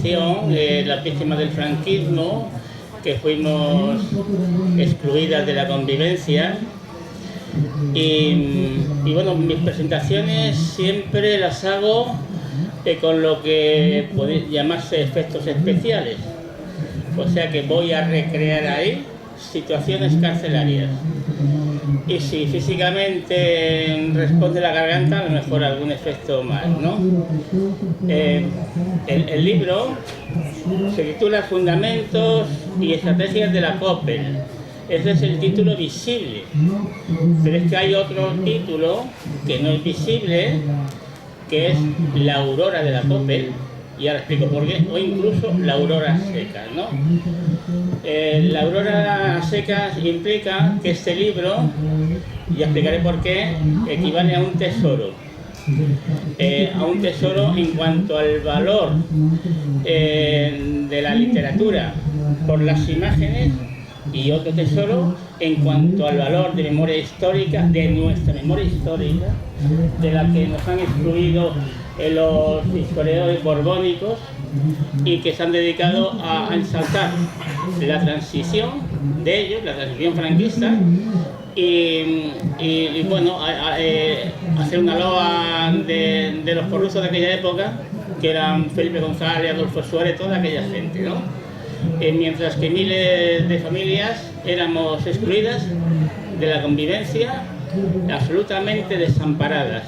condición, las víctimas del franquismo, que fuimos excluidas de la convivencia. Y bueno, mis presentaciones siempre las hago con lo que puede llamarse efectos especiales. O sea que voy a recrear ahí situaciones carcelarias. Y si físicamente responde la garganta, a lo mejor algún efecto más, ¿no? El libro se titula Fundamentos y Estrategias de la Coppel. Ese es el título visible. Pero es que hay otro título que no es visible, que es La Aurora de la Coppel, y ahora explico por qué, o incluso la aurora seca, ¿no? La aurora seca implica que este libro, y explicaré por qué, equivale a un tesoro. A un tesoro en cuanto al valor de la literatura por las imágenes, y otro tesoro en cuanto al valor de memoria histórica, de nuestra memoria histórica, de la que nos han excluido los historiadores borbónicos y que se han dedicado a ensalzar la transición de ellos, la transición franquista, y bueno, hacer una loa de los corruptos de aquella época, que eran Felipe González, Adolfo Suárez, toda aquella gente, ¿no? Mientras que miles de familias éramos excluidas de la convivencia, absolutamente desamparadas.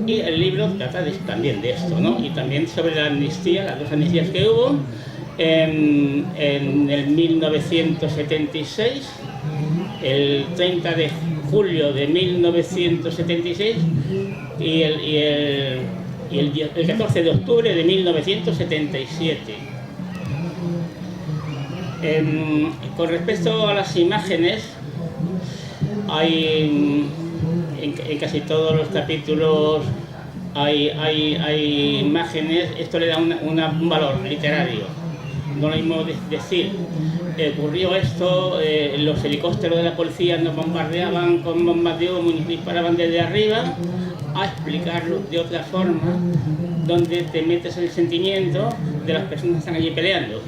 Y el libro trata también de esto, ¿no? Y también sobre la amnistía, las dos amnistías que hubo en el 1976, el 30 de julio de 1976 y el 14 de octubre de 1977. Con respecto a las imágenes, hay en casi todos los capítulos hay imágenes. Esto le da un valor literario. No lo mismo decir, ocurrió esto, los helicópteros de la policía nos bombardeaban con bombas de humo y nos disparaban desde arriba, a explicarlo de otra forma, donde te metes en el sentimiento de las personas que están allí peleando.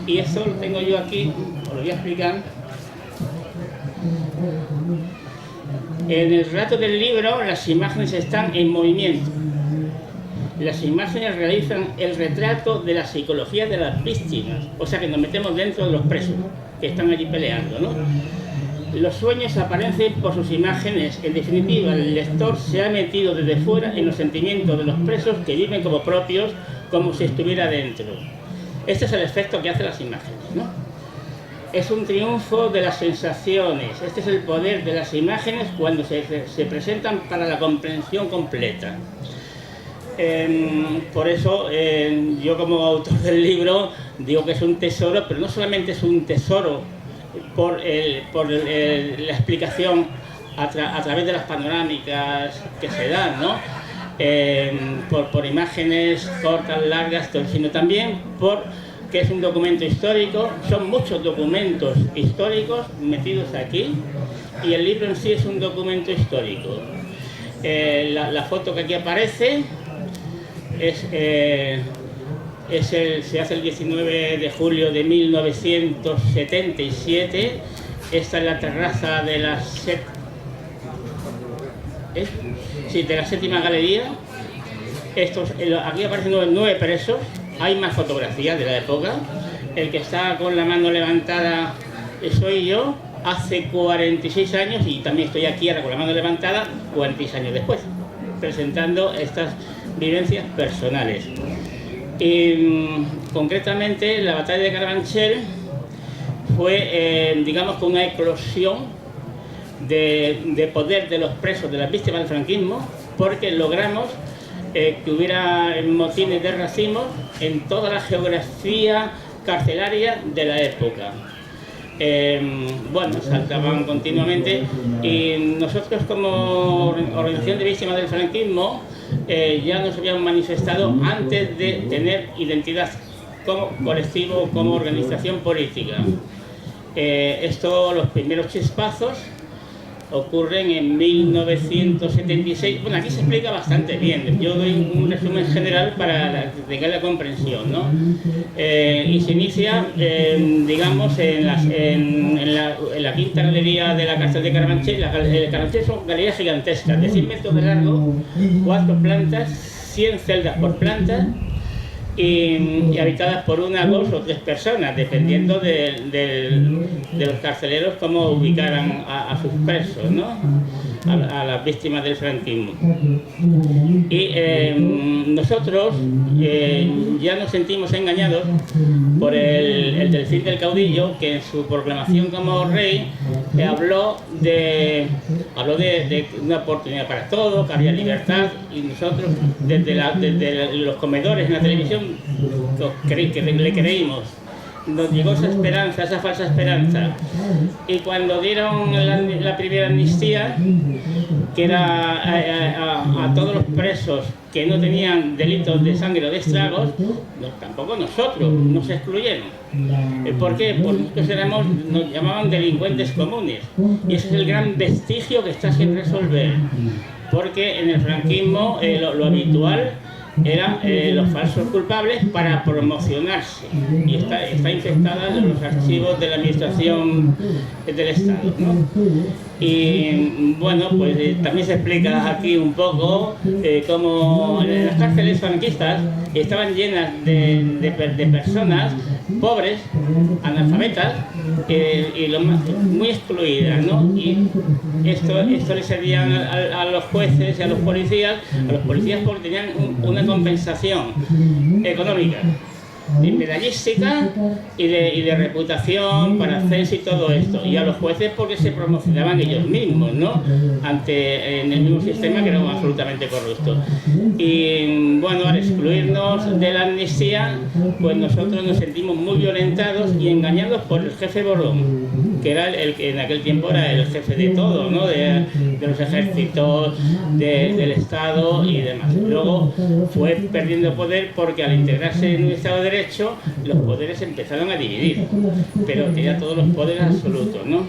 Y eso lo tengo yo aquí, os lo voy a explicar. En el relato del libro, las imágenes están en movimiento. Las imágenes realizan el retrato de la psicología de las víctimas, o sea que nos metemos dentro de los presos que están allí peleando, ¿no? Los sueños aparecen por sus imágenes. En definitiva, el lector se ha metido desde fuera en los sentimientos de los presos que viven como propios, como si estuviera dentro. Este es el efecto que hacen las imágenes, ¿no? Es un triunfo de las sensaciones. Este es el poder de las imágenes cuando se presentan para la comprensión completa. Por eso yo, como autor del libro, digo que es un tesoro, pero no solamente es un tesoro por la explicación a través de las panorámicas que se dan, ¿no? Por imágenes cortas, largas, sino también porque es un documento histórico. Son muchos documentos históricos metidos aquí, y el libro en sí es un documento histórico. La foto que aquí aparece se hace el 19 de julio de 1977. Esta es la terraza de la séptima galería. Aquí aparecen 9 presos. Hay más fotografías de la época. El que está con la mano levantada soy yo, hace 46 años, y también estoy aquí ahora con la mano levantada 46 años después, presentando estas vivencias personales. Concretamente, la batalla de Carabanchel fue, digamos, con una eclosión de poder de los presos, de las víctimas del franquismo, porque logramos que hubiera motines de racimos en toda la geografía carcelaria de la época. Bueno, saltaban continuamente, y nosotros, como organización de víctimas del franquismo, ya nos habíamos manifestado antes de tener identidad como colectivo, como organización política. Los primeros chispazos ocurren en 1976. Bueno, aquí se explica bastante bien. Yo doy un resumen general para llegar a la comprensión, ¿no? Y se inicia, digamos, en la quinta galería de la cárcel de Carabanchel. La Carabanchel son galerías gigantescas, de 100 metros de largo, 4 plantas, 100 celdas por planta, y habitadas por 1, 2 o 3 personas, dependiendo de los carceleros cómo ubicaran a sus presos, ¿no? A las víctimas del franquismo. Y nosotros ya nos sentimos engañados por el Delfín del Caudillo, que en su proclamación como rey habló de una oportunidad para todos, que había libertad, y nosotros desde los comedores en la televisión que le creímos. Nos llegó esa esperanza, esa falsa esperanza, y cuando dieron la primera amnistía, que era a todos los presos que no tenían delitos de sangre o de estragos, tampoco nosotros nos excluyeron. ¿Por qué? Porque nosotros nos llamaban delincuentes comunes, y ese es el gran vestigio que está sin resolver, porque en el franquismo lo habitual eran los falsos culpables para promocionarse, y está infectada en los archivos de la administración del Estado, ¿no? Y bueno, pues también se explica aquí un poco cómo las cárceles franquistas estaban llenas de personas pobres, analfabetas, y muy excluidas, ¿no? Y esto le servían a los jueces y a los policías porque tenían una compensación económica, medallística y de reputación para hacerse y todo esto, y a los jueces porque se promocionaban ellos mismos, ¿no? En el mismo sistema, que era absolutamente corrupto. Y bueno, al excluirnos de la amnistía, pues nosotros nos sentimos muy violentados y engañados por el jefe Borbón, que era el que en aquel tiempo era el jefe de todo, ¿no? De los ejércitos, del Estado y demás. Luego fue perdiendo poder porque al integrarse en un Estado de Derecho, los poderes empezaron a dividir, pero tenía todos los poderes absolutos, ¿no?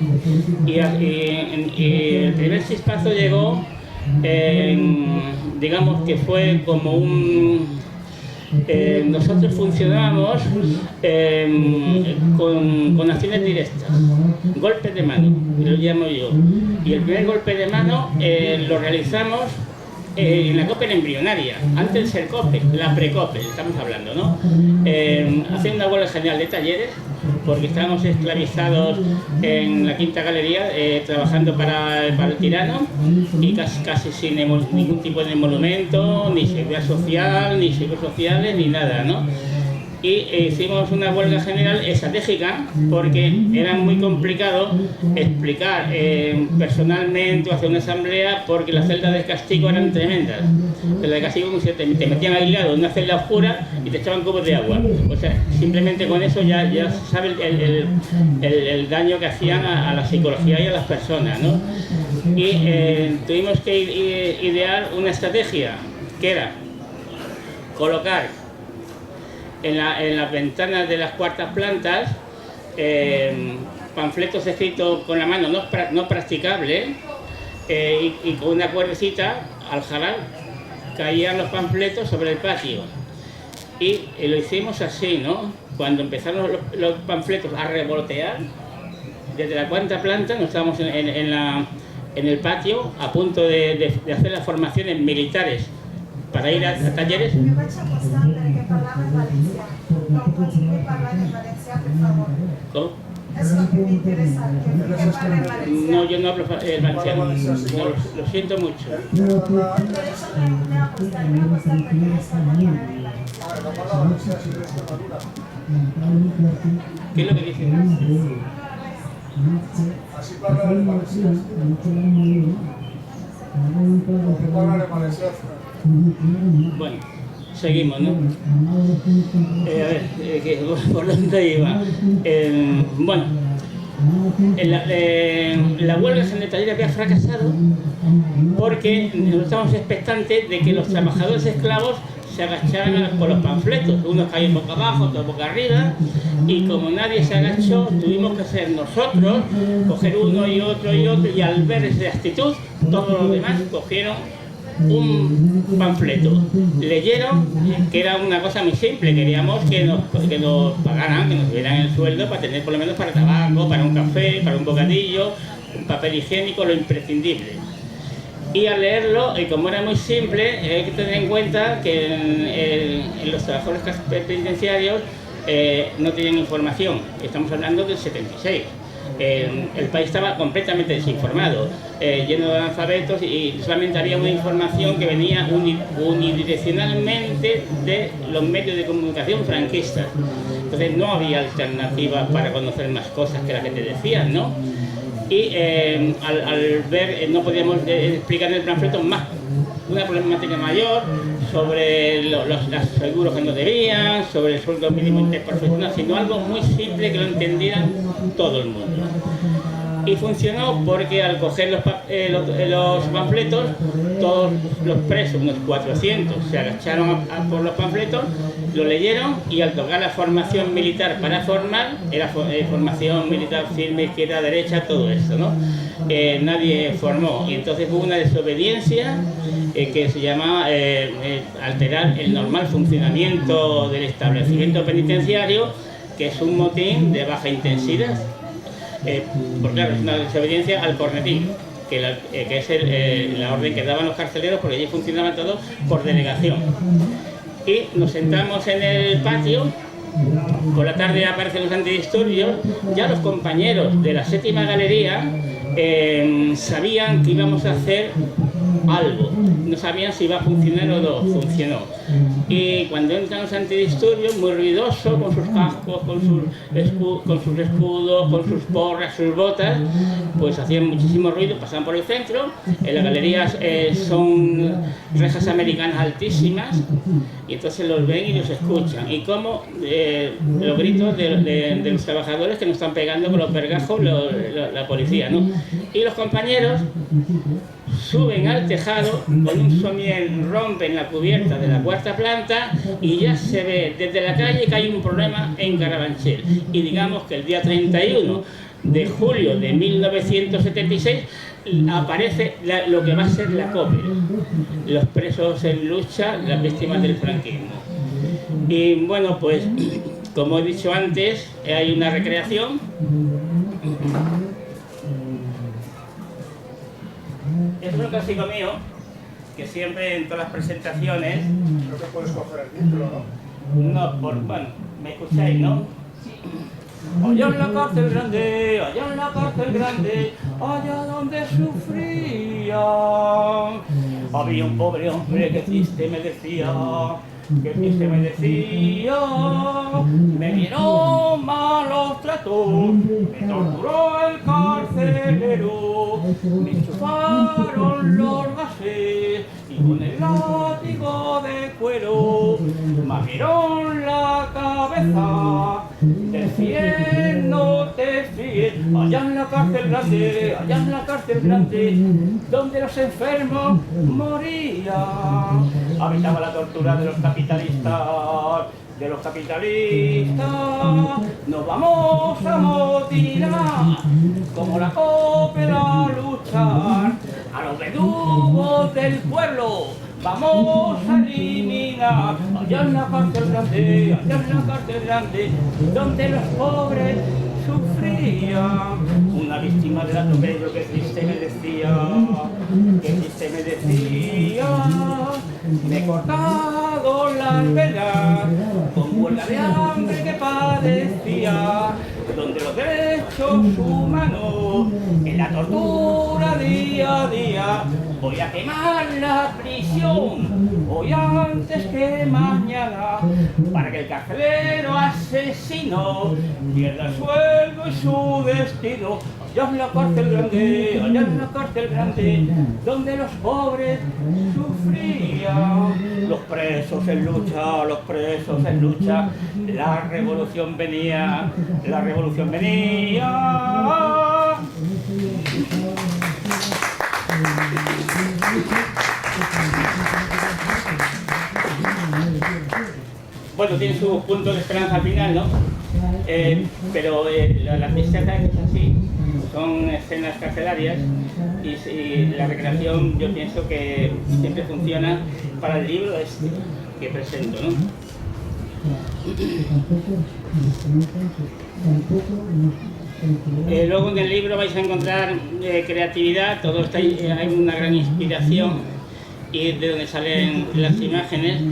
Y el primer chispazo llegó, digamos que fue como nosotros funcionábamos con acciones directas, golpes de mano, lo llamo yo. Y el primer golpe de mano lo realizamos en la COPEL embrionaria, antes de ser COPEL, la pre-COPEL, estamos hablando, ¿no? Haciendo una huelga general de talleres, porque estábamos esclavizados en la quinta galería, trabajando para el tirano, y casi sin ningún tipo de monumento, ni seguridad social, ni seguros sociales, ni nada, ¿no? Y hicimos una huelga general estratégica porque era muy complicado explicar personalmente o hacer una asamblea, porque las celdas de castigo eran tremendas. Celdas de castigo, te metían aislado en una celda oscura y te echaban cubos de agua. O sea, simplemente con eso ya se sabe el daño que hacían a la psicología y a las personas, ¿no? Y tuvimos que idear una estrategia que era colocar en las ventanas de las cuartas plantas panfletos escritos con la mano no practicables, y con una cuerdecita al jalar caían los panfletos sobre el patio, y lo hicimos así, ¿no? Cuando empezaron los panfletos a revolotear desde la cuarta planta, nos estábamos en el patio a punto de hacer las formaciones militares para ir a talleres. ¿Cómo? Es lo que me interesa, que parle en valenciano. No, yo no hablo valenciano, lo siento mucho. ¿Qué es lo que dice? Así parla en valenciano. Porque parla en valenciano. Bueno, seguimos, ¿no? A ver, ¿por dónde iba? Bueno, la huelga en el taller había fracasado porque nosotros estábamos expectantes de que los trabajadores esclavos se agacharan por los panfletos, unos caían boca abajo, otros boca arriba, y como nadie se agachó, tuvimos que ser nosotros, coger uno y otro, y al ver esa actitud, todos los demás cogieron un panfleto, leyeron, que era una cosa muy simple, queríamos que nos pagaran, que nos dieran el sueldo para tener por lo menos para tabaco, para un café, para un bocadillo, un papel higiénico, lo imprescindible. Y al leerlo, y como era muy simple, hay que tener en cuenta que en los trabajadores penitenciarios no tenían información. Estamos hablando del 76. El país estaba completamente desinformado, lleno de analfabetos, y solamente había una información que venía unidireccionalmente de los medios de comunicación franquistas. Entonces no había alternativa para conocer más cosas que las que te decían, ¿no? Y al ver, no podíamos explicar en el panfleto más una problemática mayor sobre los seguros que nos debían, sobre el sueldo mínimo interprofesional, sino algo muy simple que lo entendieran todo el mundo. Y funcionó porque al coger los panfletos, todos los presos, unos 400, se agacharon por los panfletos, lo leyeron, y al tocar la formación militar para formar, era formación militar firme, izquierda, derecha, todo esto, ¿no? Nadie formó, y entonces hubo una desobediencia que se llama alterar el normal funcionamiento del establecimiento penitenciario, que es un motín de baja intensidad. Porque claro, es una desobediencia al cornetín, que es la orden que daban los carceleros, porque allí funcionaba todo por delegación. Y nos sentamos en el patio, por la tarde aparecen los antidisturbios, ya los compañeros de la séptima galería sabían que íbamos a hacer algo, no sabían si iba a funcionar o no, funcionó. Y cuando entran los antidisturbios, muy ruidosos, con sus cascos, con sus escudos, con sus porras, sus botas, pues hacían muchísimo ruido, pasaban por el centro. En las galerías son rejas americanas altísimas, y entonces los ven y los escuchan. Y como los gritos de los trabajadores que nos están pegando con los pergajos la policía, ¿no? Y los compañeros suben al tejado, con un somier rompen la cubierta de la cuarta planta, y ya se ve desde la calle que hay un problema en Carabanchel. Y digamos que el día 31 de julio de 1976 aparece lo que va a ser la COPE, los presos en lucha, las víctimas del franquismo. Y bueno, pues como he dicho antes, hay una recreación. Es un clásico mío, que siempre en todas las presentaciones... Creo que puedes coger el título, ¿no? No, bueno, me escucháis, ¿no? Allá en la cárcel grande, allá en la cárcel grande, allá donde sufría, había un pobre hombre que triste me decía, me dieron malos tratos, me torturó el carcelero, me enchufaron los gases y con el látigo de cuero me abrieron la cabeza. Te fíes, no te fíes, allá en la cárcel grande, allá en la cárcel grande, donde los enfermos morían. Habitaba la tortura de los capitalistas, nos vamos a motilar, como la COPE a luchar, a los verdugos del pueblo vamos a eliminar. Allá en la cárcel grande, allá en la cárcel grande, donde los pobres sufrían. Una víctima del atropello que triste me decía, me he cortado las venas con huelga de hambre que padecía, donde los derechos humanos en la tortura día a día. Voy a quemar la prisión hoy antes que mañana, para que el carcelero asesino pierda el sueldo y su destino. Allá en la cárcel grande, allá en la cárcel grande, donde los pobres sufrían. Los presos en lucha, los presos en lucha, la revolución venía, la revolución venía. bueno, tiene su punto de esperanza al final, ¿no? Pero la tristeza es que es así, son escenas carcelarias y la recreación yo pienso que siempre funciona para el libro este que presento, ¿no? Luego en el libro vais a encontrar creatividad, todo está, hay una gran inspiración y de donde salen las imágenes.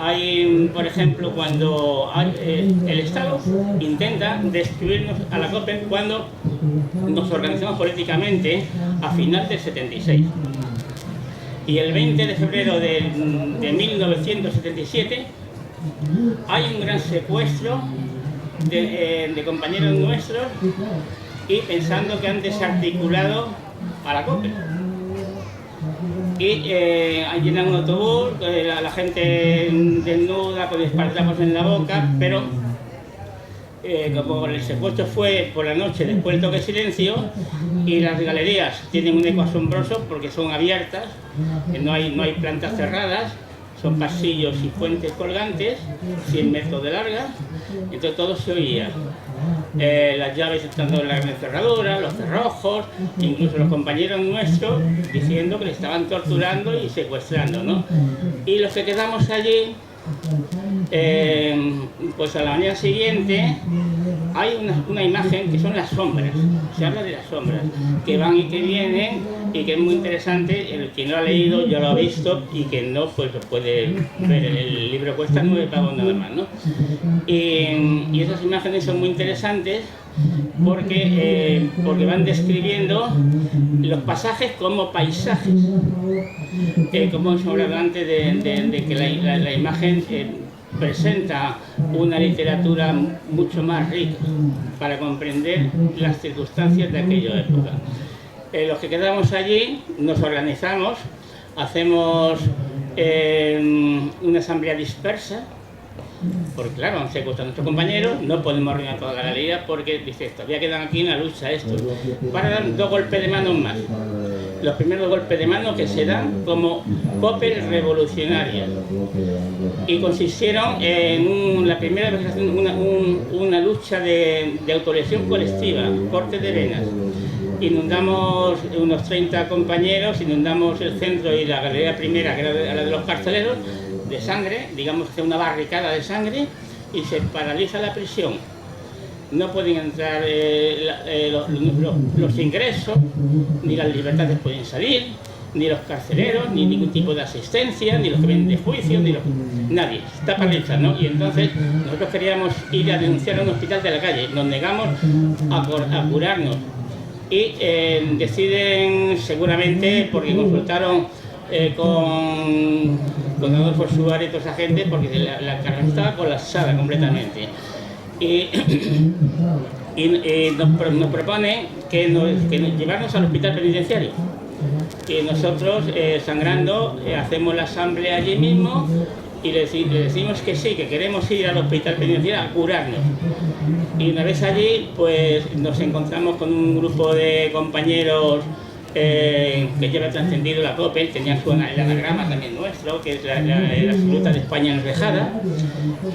Hay, por ejemplo, cuando el Estado intenta destruirnos a la COPE cuando nos organizamos políticamente a final del 76. Y el 20 de febrero de 1977 hay un gran secuestro de compañeros nuestros y pensando que han desarticulado a la COPE. Y llenan un autobús, la gente desnuda, con espárragos en la boca, pero como el secuestro fue por la noche después del toque de silencio y las galerías tienen un eco asombroso porque son abiertas, no hay plantas cerradas, son pasillos y puentes colgantes, 100 metros de larga, entonces todo se oía. Las llaves estando en la gran cerradura, los cerrojos, incluso los compañeros nuestros diciendo que le estaban torturando y secuestrando, ¿no? Y los que quedamos allí, pues a la mañana siguiente hay una imagen que son las sombras, se habla de las sombras, que van y que vienen y que es muy interesante, el que no lo ha leído ya lo ha visto y que no, pues lo puede ver, el libro cuesta 9 pavos nada más, ¿no? Y esas imágenes son muy interesantes porque van describiendo los pasajes como paisajes, como hemos hablado antes de que la imagen presenta una literatura mucho más rica para comprender las circunstancias de aquella época. Los que quedamos allí nos organizamos, hacemos una asamblea dispersa, porque claro, han secuestrado a nuestros compañeros, no podemos arruinar toda la galería porque dice, todavía quedan aquí en la lucha estos, para dar 2 golpes de mano más. Los primeros golpes de mano que se dan como COPE revolucionaria y consistieron en la primera vez una lucha de autolesión colectiva, corte de venas. Inundamos unos 30 compañeros, inundamos el centro y la galería primera, que era la de los carceleros, de sangre, digamos que una barricada de sangre, y se paraliza la prisión. No pueden entrar los ingresos, ni las libertades pueden salir, ni los carceleros, ni ningún tipo de asistencia, ni los que vienen de juicio, nadie, está paralizado, ¿no? Y entonces nosotros queríamos ir a denunciar a un hospital de la calle, nos negamos a curarnos y deciden seguramente, porque consultaron con Adolfo Suárez y toda esa gente, porque la carrera estaba colapsada completamente. Y nos propone que llevarnos al hospital penitenciario. Y nosotros, sangrando, hacemos la asamblea allí mismo y le decimos que sí, que queremos ir al hospital penitenciario a curarnos. Y una vez allí, pues nos encontramos con un grupo de compañeros que lleva trascendido la COPE, tenían el anagrama también nuestro, que es la absoluta de España enrejada,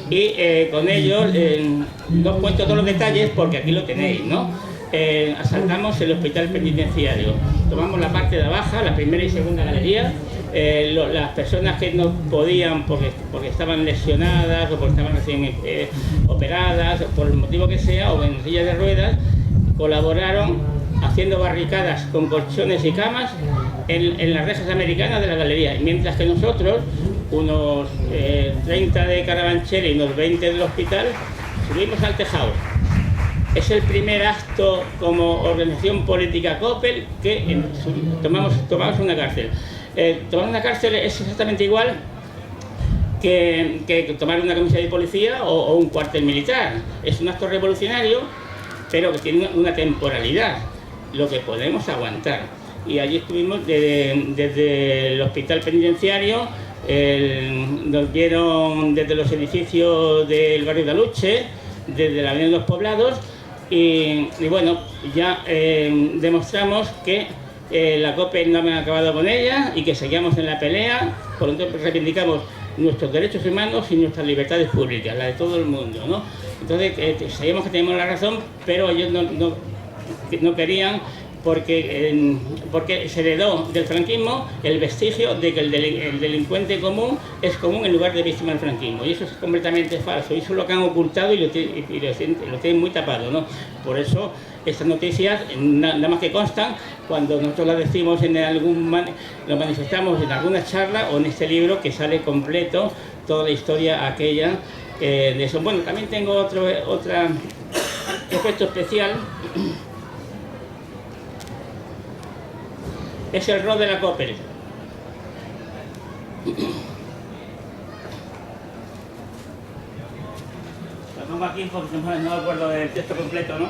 y con ellos, no os cuento todos los detalles porque aquí lo tenéis, ¿no? Asaltamos el hospital penitenciario, tomamos la parte de abajo, la primera y segunda galería, las personas que no podían porque estaban lesionadas o porque estaban recién operadas, por el motivo que sea, o en silla de ruedas, colaboraron haciendo barricadas con colchones y camas en las rejas americanas de la galería, mientras que nosotros, unos 30 de Carabanchel y unos 20 del hospital, subimos al tejado. Es el primer acto como organización política COPE que tomamos una cárcel. Tomar una cárcel es exactamente igual que tomar una comisaría de policía o un cuartel militar. Es un acto revolucionario, pero que tiene una temporalidad, lo que podemos aguantar. Y allí estuvimos desde el hospital penitenciario, nos vieron desde los edificios del barrio de Aluche, desde la avenida de los Poblados, y bueno, ya demostramos que la COPE no había acabado con ella y que seguíamos en la pelea. Por lo tanto, reivindicamos nuestros derechos humanos y nuestras libertades públicas, la de todo el mundo, ¿no? Entonces, sabíamos que teníamos la razón, pero ellos no querían, porque se heredó del franquismo el vestigio de que el delincuente común es común en lugar de víctima del franquismo, y eso es completamente falso, y eso es lo que han ocultado y lo tienen muy tapado, ¿no? Por eso estas noticias nada más que constan cuando nosotros las decimos lo manifestamos en alguna charla o en este libro que sale completo toda la historia aquella de eso. Bueno, también tengo otro efecto especial. Es el rol de la Coppel. Lo pongo aquí porque no me acuerdo del texto completo, ¿no?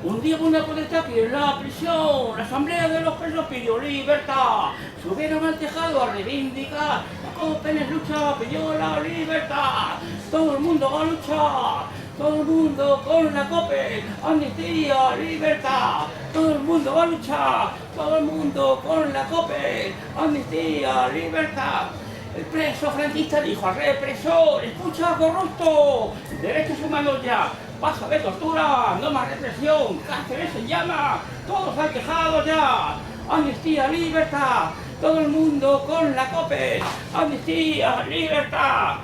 Un día una protesta aquí en la prisión, la asamblea de los presos pidió libertad. Subieron al tejado a reivindicar, la Coppel en lucha pidió la libertad. Todo el mundo va a luchar. Todo el mundo con la Coppel, amnistía, libertad. Todo el mundo va a luchar, todo el mundo con la Coppel, amnistía, libertad. El preso franquista dijo al represor: escucha, corrupto, derechos humanos ya, paso de tortura, no más represión, cárceles en llamas, todos al tejado ya, amnistía, libertad. Todo el mundo con la Coppel, amnistía, libertad.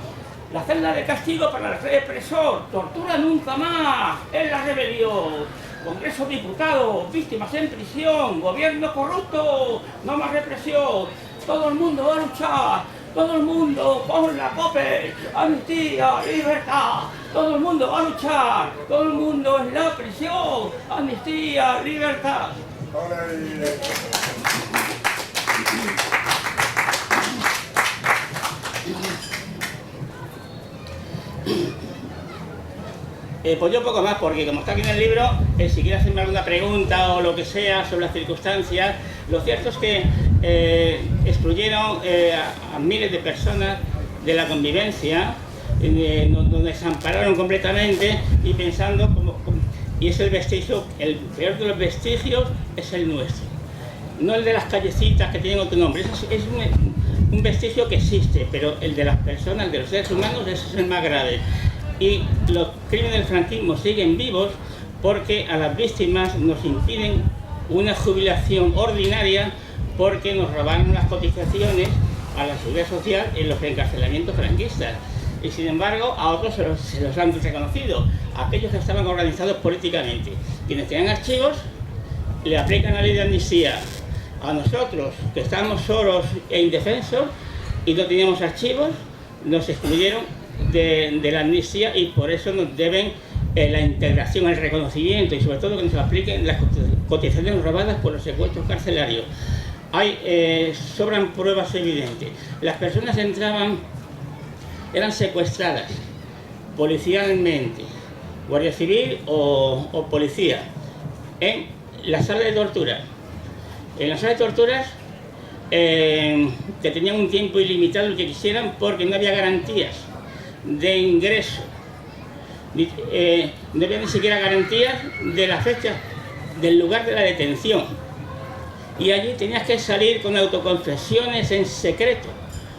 La celda de castigo para el represor, tortura nunca más, es la rebelión. Congreso de Diputados, víctimas en prisión, gobierno corrupto, no más represión. Todo el mundo va a luchar, todo el mundo con la Coppel, amnistía, libertad. Todo el mundo va a luchar, todo el mundo en la prisión, amnistía, libertad. Pues yo un poco más, porque como está aquí en el libro, si quiere hacerme alguna pregunta o lo que sea sobre las circunstancias, lo cierto es que excluyeron a miles de personas de la convivencia, nos desampararon completamente y pensando y es el vestigio, el peor de los vestigios es el nuestro, no el de las callecitas que tienen otro nombre. Eso es un vestigio que existe, pero el de las personas, el de los seres humanos, ese es el más grave. Y los crímenes del franquismo siguen vivos porque a las víctimas nos impiden una jubilación ordinaria porque nos robaron las cotizaciones a la seguridad social en los encarcelamientos franquistas. Y sin embargo, a otros se los han reconocido, aquellos que estaban organizados políticamente. Quienes tenían archivos le aplican la ley de amnistía. A nosotros, que estábamos solos e indefensos y no teníamos archivos, nos excluyeron de la amnistía y por eso nos deben la integración, el reconocimiento y sobre todo que nos apliquen las cotizaciones robadas por los secuestros carcelarios. Sobran pruebas evidentes. Las personas eran secuestradas policialmente, guardia civil o policía, en la sala de tortura. En la sala de torturas que tenían un tiempo ilimitado el que quisieran porque no había garantías de ingreso, no había ni siquiera garantías de la fecha del lugar de la detención y allí tenías que salir con autoconfesiones en secreto,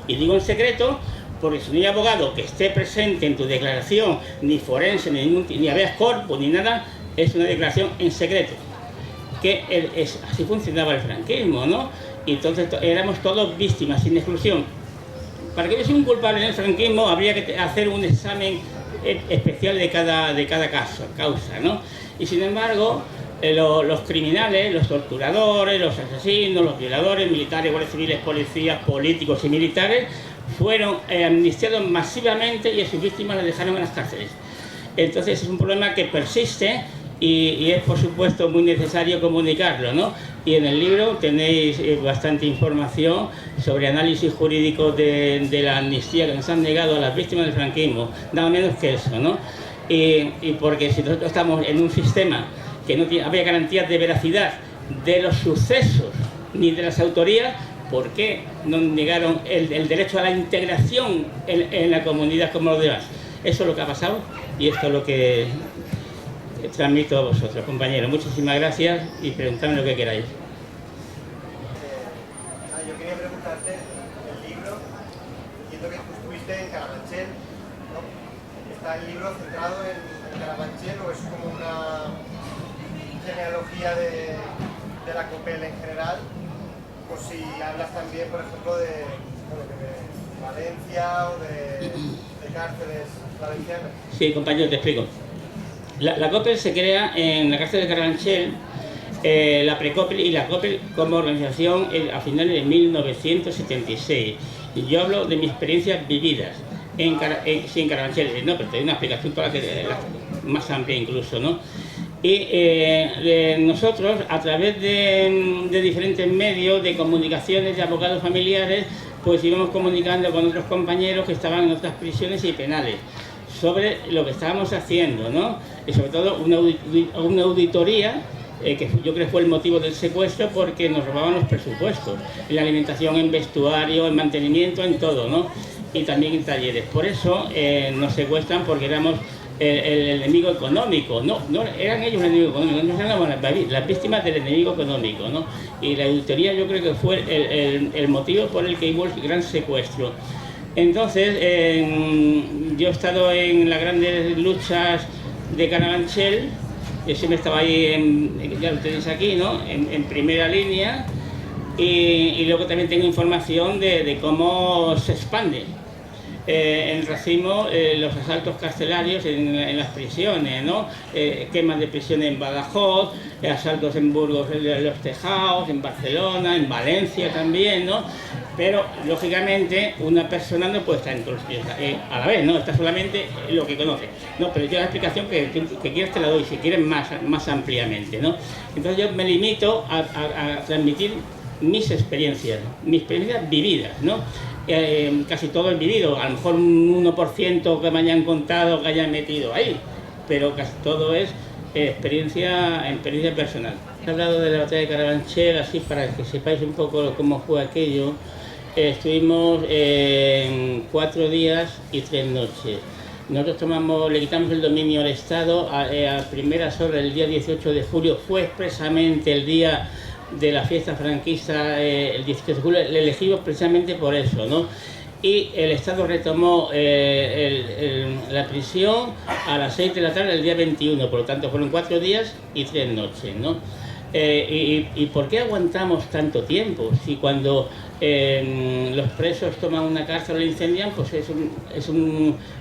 y digo en secreto porque si no hay abogado que esté presente en tu declaración, ni forense, ni habeas corpus, ni nada, es una declaración en secreto, que así funcionaba el franquismo, ¿no? Y entonces éramos todos víctimas, sin exclusión. Para que hubiese un culpable en el franquismo habría que hacer un examen especial de cada causa, ¿no? Y sin embargo, los criminales, los torturadores, los asesinos, los violadores, militares, guardias civiles, policías, políticos y militares, fueron amnistiados masivamente y a sus víctimas las dejaron en las cárceles. Entonces es un problema que persiste y es por supuesto muy necesario comunicarlo, ¿no? Y en el libro tenéis bastante información sobre análisis jurídico de la amnistía que nos han negado a las víctimas del franquismo, nada menos que eso, ¿no? Y porque si nosotros estamos en un sistema que no había garantías de veracidad de los sucesos ni de las autorías, ¿por qué nos negaron el derecho a la integración en la comunidad como los demás? Eso es lo que ha pasado y esto es lo que transmito a vosotros, compañeros. Muchísimas gracias y preguntadme lo que queráis. Yo quería preguntar ¿está el libro centrado en Carabanchel o es como una genealogía de la COPEL en general? O si hablas también, por ejemplo, de Valencia o de cárceles valencianas. Sí, compañero, te explico. La COPEL se crea en la cárcel de Carabanchel, la Precopel y la COPEL como organización a finales de 1976. Y yo hablo de mis experiencias vividas en Carabanchel, no, pero te doy una explicación para que más amplia incluso, ¿no? Y nosotros, a través de diferentes medios de comunicaciones de abogados familiares, pues íbamos comunicando con otros compañeros que estaban en otras prisiones y penales sobre lo que estábamos haciendo, ¿no? Y sobre todo una auditoría que yo creo que fue el motivo del secuestro, porque nos robaban los presupuestos, en la alimentación, en vestuario, en mantenimiento, en todo, ¿no? Y también en talleres. Por eso nos secuestran, porque éramos el enemigo económico. No eran ellos el enemigo económico, nosotros éramos las víctimas del enemigo económico, ¿no? Y la auditoría yo creo que fue el motivo por el que hubo el gran secuestro. Entonces, yo he estado en las grandes luchas de Carabanchel. Yo siempre estaba ahí, ya lo tenéis aquí, ¿no? En primera línea, y luego también tengo información de cómo se expande el racismo, los asaltos carcelarios en las prisiones, ¿no? Quemas de prisiones en Badajoz, asaltos en Burgos, en Los Tejados, en Barcelona, en Valencia también, ¿no? Pero, lógicamente, una persona no puede estar en todos los sitios a la vez, ¿no? Está solamente lo que conoce. No, pero yo la explicación que quieres te la doy, si quieres más ampliamente, ¿no? Entonces yo me limito a transmitir mis experiencias vividas, ¿no? Casi todo es vivido, a lo mejor un 1% que me hayan contado, que hayan metido ahí, pero casi todo es experiencia personal. He hablado de la batalla de Carabanchel, así para que sepáis un poco cómo fue aquello. Estuvimos 4 días y 3 noches. Nosotros le quitamos el dominio al Estado a primeras horas del día 18 de julio, fue expresamente el día de la fiesta franquista, el 18 de julio, le elegimos precisamente por eso, ¿no? Y el Estado retomó la prisión a las 6 de la tarde del día 21, por lo tanto fueron 4 días y 3 noches, ¿no? ¿Y por qué aguantamos tanto tiempo? Si cuando los presos toman una cárcel o la incendian, pues es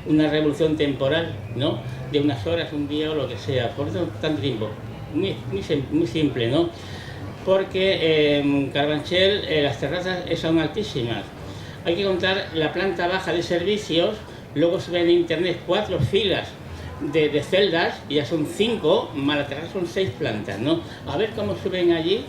una revolución temporal, ¿no? De unas horas, un día o lo que sea. ¿Por qué tanto tiempo? Muy simple, ¿no? Porque en Carabanchel las terrazas son altísimas. Hay que contar la planta baja de servicios, luego se ve en internet 4 filas de celdas, y ya son 5, más la terraza son 6 plantas, ¿no? A ver cómo suben allí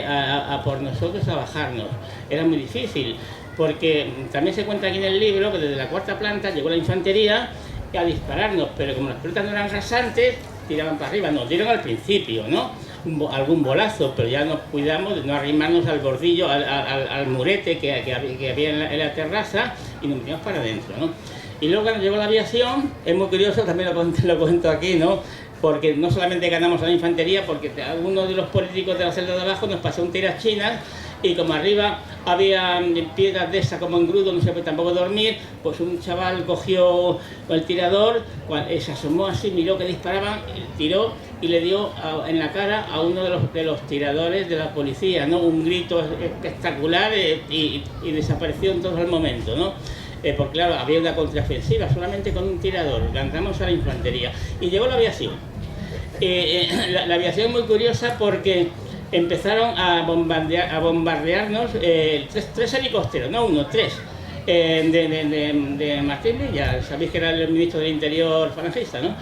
a por nosotros a bajarnos. Era muy difícil, porque también se cuenta aquí en el libro que desde la 4ª planta llegó la infantería a dispararnos, pero como las pelotas no eran rasantes, tiraban para arriba, nos dieron al principio, ¿no? Algún bolazo, pero ya nos cuidamos de no arrimarnos al bordillo, al murete que había en la terraza, y nos metimos para adentro, ¿no? Y luego cuando llegó la aviación, es muy curioso, también lo cuento aquí, ¿no? Porque no solamente ganamos a la infantería, porque alguno de los políticos de la celda de abajo nos pasó un tiras chinas, y como arriba había piedras de esas como engrudo, no se puede tampoco dormir, pues un chaval cogió el tirador, se asomó así, miró que disparaban, tiró y le dio en la cara a uno de los tiradores de la policía, ¿no? Un grito espectacular, y desapareció en todo el momento, ¿no? Porque claro, había una contraofensiva solamente con un tirador, lanzamos a la infantería y llegó la aviación. La aviación es muy curiosa porque empezaron a bombardearnos 3 helicópteros, no 1, 3, de Martín Villa, sabéis que era el ministro del Interior falangista, ¿no?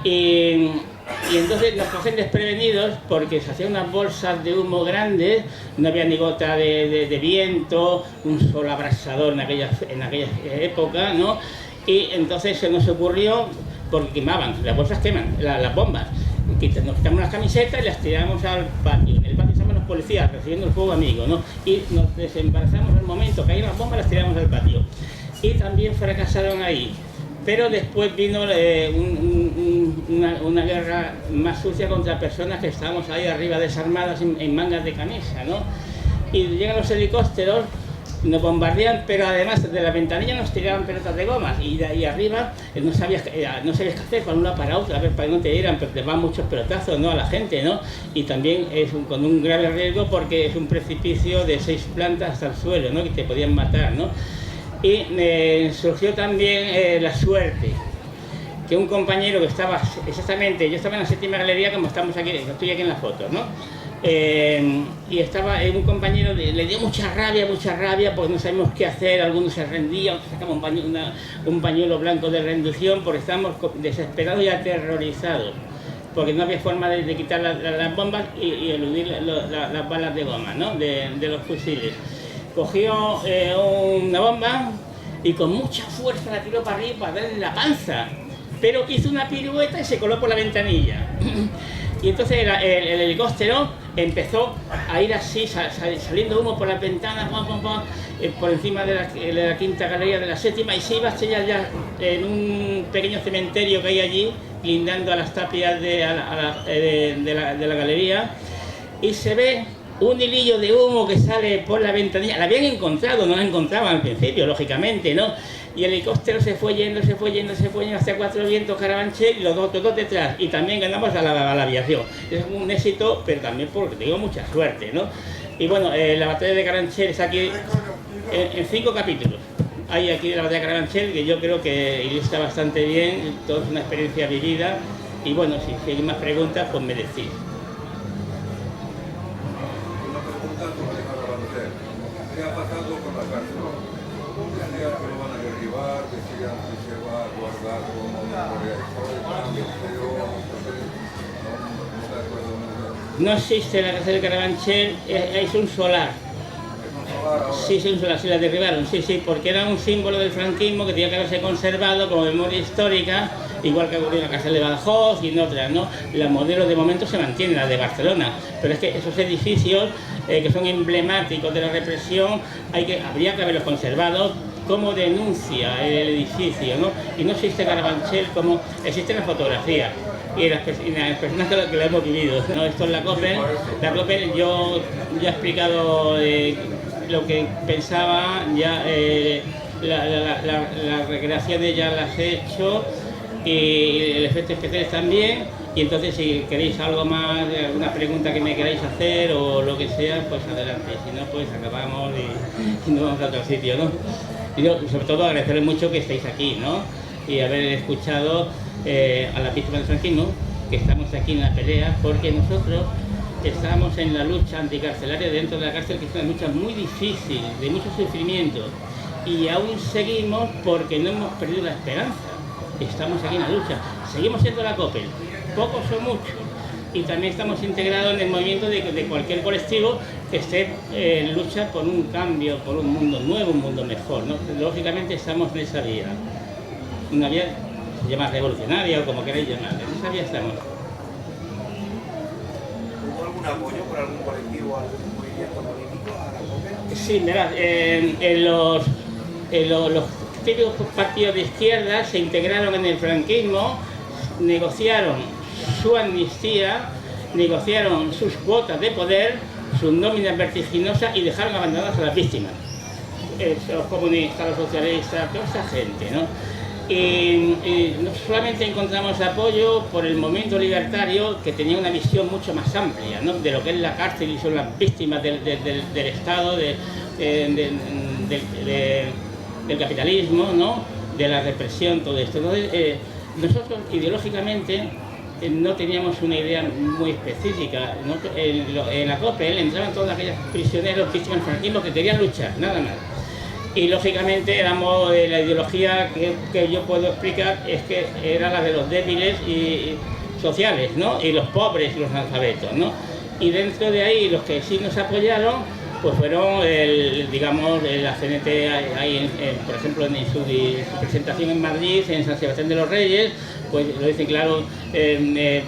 Y entonces nos cogen desprevenidos porque se hacían unas bolsas de humo grandes, no había ni gota de viento, un solo abrasador en aquella época, ¿no? Y entonces se nos ocurrió, porque quemaban, las bolsas queman, las bombas, nos quitamos las camisetas y las tiramos al patio. En el patio estaban los policías recibiendo el fuego amigo, ¿no? Y nos desembarazamos al momento, caían las bombas, las tiramos al patio. Y también fracasaron ahí. Pero después vino una guerra más sucia contra personas que estábamos ahí arriba desarmadas en mangas de camisa, ¿no? Y llegan los helicópteros nos bombardean, pero además de la ventanilla nos tiraban pelotas de goma y de ahí arriba no sabías qué hacer para un lado para otro, a ver, para que no te dieran, pero te van muchos pelotazos, ¿no?, a la gente, ¿no? Y también es con un grave riesgo porque es un precipicio de 6 plantas hasta el suelo, ¿no?, que te podían matar, ¿no? Y surgió también la suerte que un compañero que estaba exactamente, yo estaba en la 7ª galería como estamos aquí, estoy aquí en la foto, ¿no? Y estaba un compañero, le dio mucha rabia porque no sabíamos qué hacer, algunos se rendían, sacamos un pañuelo blanco de rendición porque estábamos desesperados y aterrorizados, porque no había forma de quitar las bombas y eludir las balas de goma, ¿no?, de los fusiles. Cogió una bomba y con mucha fuerza la tiró para arriba para darle en la panza, pero hizo una pirueta y se coló por la ventanilla. Y entonces el helicóptero empezó a ir así, saliendo humo por las ventanas, por encima de la 5ª galería de la 7ª, y se iba a estrellar ya en un pequeño cementerio que hay allí, lindando a las tapias de la galería, y se ve un hilillo de humo que sale por la ventanilla. La habían encontrado, no la encontraban al principio, lógicamente, ¿no? Y el helicóptero se fue yendo hacia Cuatro Vientos, Carabanchel, y los otros dos detrás, y también ganamos a la aviación. Es un éxito, pero también porque tengo mucha suerte, ¿no? Y bueno, la batalla de Carabanchel está aquí en 5 capítulos. Hay aquí la batalla de Carabanchel, que yo creo que ilustra bastante bien, toda una experiencia vivida, y bueno, si hay más preguntas, pues me decís. Una pregunta sobre Carabanchel. ¿Qué ha pasado con la cárcel? Decían que lo van a derribar, decían que se va a guardar como memoria histórica, no existe la cárcel de Carabanchel, es un solar. Sí, sí, un solar, sí la derribaron, sí, porque era un símbolo del franquismo que tenía que haberse conservado como memoria histórica, igual que ocurrió en la cárcel de Badajoz y en otras, ¿no? La modelo de momento se mantiene, la de Barcelona, pero es que esos edificios que son emblemáticos de la represión, habría que haberlos conservado como denuncia el edificio, ¿no? Y no existe Carabanchel como existe la fotografía y las personas que la hemos vivido, ¿no? Esto es la COPEL. La COPEL, yo ya he explicado lo que pensaba, ya la recreación ya las he hecho y el efecto especial también. Y entonces si queréis algo más, alguna pregunta que me queráis hacer o lo que sea, pues adelante, si no pues acabamos y nos vamos a otro sitio, ¿no? Y yo, sobre todo agradecerles mucho que estéis aquí, ¿no? Y haber escuchado a la víctima del franquismo, que estamos aquí en la pelea, porque nosotros estamos en la lucha anticarcelaria dentro de la cárcel, que es una lucha muy difícil, de mucho sufrimiento, y aún seguimos porque no hemos perdido la esperanza. Estamos aquí en la lucha, seguimos siendo la COPEL, pocos o muchos, y también estamos integrados en el movimiento de cualquier colectivo que esté en lucha por un cambio, por un mundo nuevo, un mundo mejor, ¿no? Lógicamente estamos en esa vía, una vía se llama revolucionaria o como queráis llamarla, en esa vía estamos. ¿Hubo algún apoyo por algún colectivo, algún movimiento político a la COPEL? Sí, verás, los típicos partidos de izquierda se integraron en el franquismo, negociaron su amnistía, negociaron sus cuotas de poder, sus nóminas vertiginosas y dejaron abandonadas a las víctimas. Los comunistas, los socialistas, toda esa gente, ¿no? Y no solamente encontramos apoyo por el movimiento libertario, que tenía una visión mucho más amplia, ¿no?, de lo que es la cárcel y son las víctimas del Estado, del capitalismo, ¿no?, de la represión, todo esto. Entonces, nosotros ideológicamente no teníamos una idea muy específica, ¿no? En la COPEL entraban todos aquellos prisioneros víctimas del franquismo que querían luchar, nada más. Y lógicamente éramos, la ideología que yo puedo explicar es que era la de los débiles y sociales, ¿no?, y los pobres y los analfabetos, ¿no? Y dentro de ahí los que sí nos apoyaron pues fueron, digamos, la CNT, por ejemplo, en su presentación en Madrid, en San Sebastián de los Reyes, pues lo dicen claro,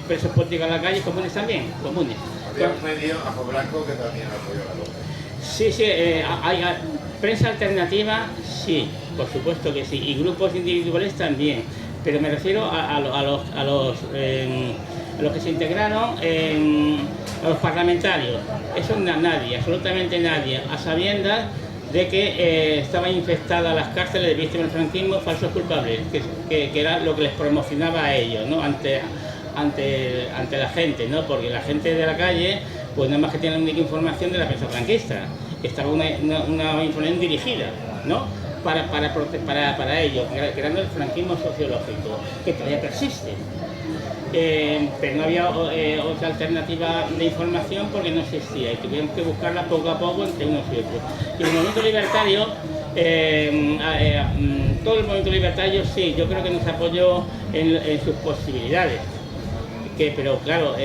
presos políticos a la calle, comunes también, comunes. Había un medio, Ajo Blanco, que también apoyó la COPEL. Sí, hay prensa alternativa, sí, por supuesto que sí, y grupos individuales también, pero me refiero a los que se integraron, a los parlamentarios. Eso nadie, absolutamente nadie, a sabiendas de que estaban infectadas las cárceles de víctimas del franquismo, falsos culpables, que era lo que les promocionaba a ellos, ¿no? ante la gente, ¿no? Porque la gente de la calle, pues nada más que tiene la única información de la prensa franquista. Estaba una información dirigida, ¿no? para ellos, creando el franquismo sociológico, que todavía persiste. Pero no había otra alternativa de información porque no existía y tuvieron que buscarla poco a poco entre unos y otros. Y el movimiento libertario, todo el movimiento libertario sí, yo creo que nos apoyó en sus posibilidades. Pero claro,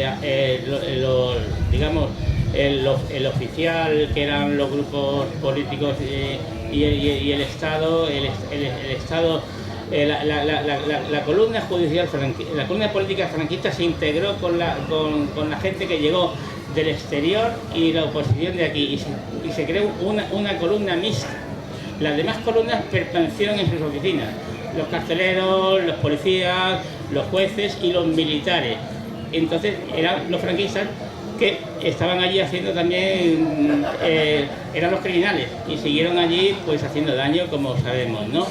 digamos, el oficial, que eran los grupos políticos y el Estado, la columna judicial franquista, la columna política franquista se integró con la gente que llegó del exterior y la oposición de aquí y se creó una columna mixta. Las demás columnas permanecieron en sus oficinas, los carceleros, los policías, los jueces y los militares. Entonces eran los franquistas que estaban allí haciendo también, eran los criminales y siguieron allí pues haciendo daño, como sabemos, ¿no?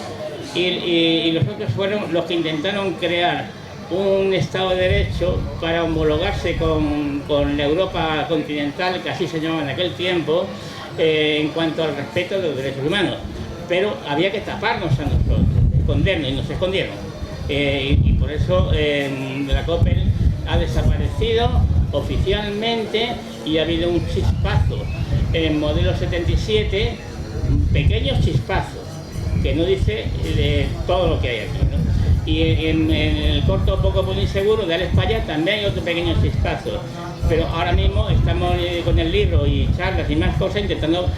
Y los otros fueron los que intentaron crear un Estado de Derecho para homologarse con la Europa continental, que así se llamaba en aquel tiempo, en cuanto al respeto de los derechos humanos. Pero había que taparnos a nosotros, escondernos, y nos escondieron. Y por eso la COPEL ha desaparecido oficialmente y ha habido un chispazo en modelo 77, pequeños chispazos, que no dice todo lo que hay aquí, ¿no? Y en el corto poco muy seguro de Alex Payá también hay otro pequeño chispazo, pero ahora mismo estamos con el libro y charlas y más cosas intentando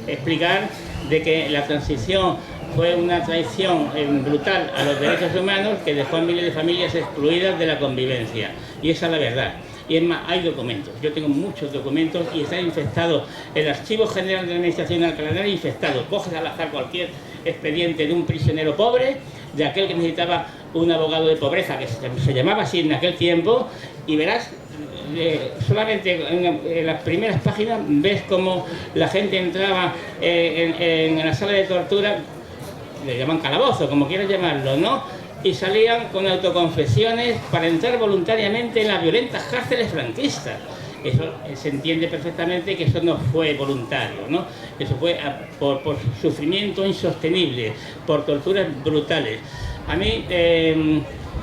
explicar de que la transición fue una traición brutal a los derechos humanos que dejó a miles de familias excluidas de la convivencia, y esa es la verdad. Y es más, hay documentos, yo tengo muchos documentos y están infectados. El Archivo General de la Administración de Alcalá era infectado. Coges al azar cualquier expediente de un prisionero pobre, de aquel que necesitaba un abogado de pobreza, que se llamaba así en aquel tiempo, y verás, solamente en las primeras páginas ves cómo la gente entraba en la sala de tortura, le llaman calabozo, como quieras llamarlo, ¿no? Y salían con autoconfesiones para entrar voluntariamente en las violentas cárceles franquistas. Eso se entiende perfectamente que eso no fue voluntario, ¿no? Eso fue por sufrimiento insostenible, por torturas brutales. A mí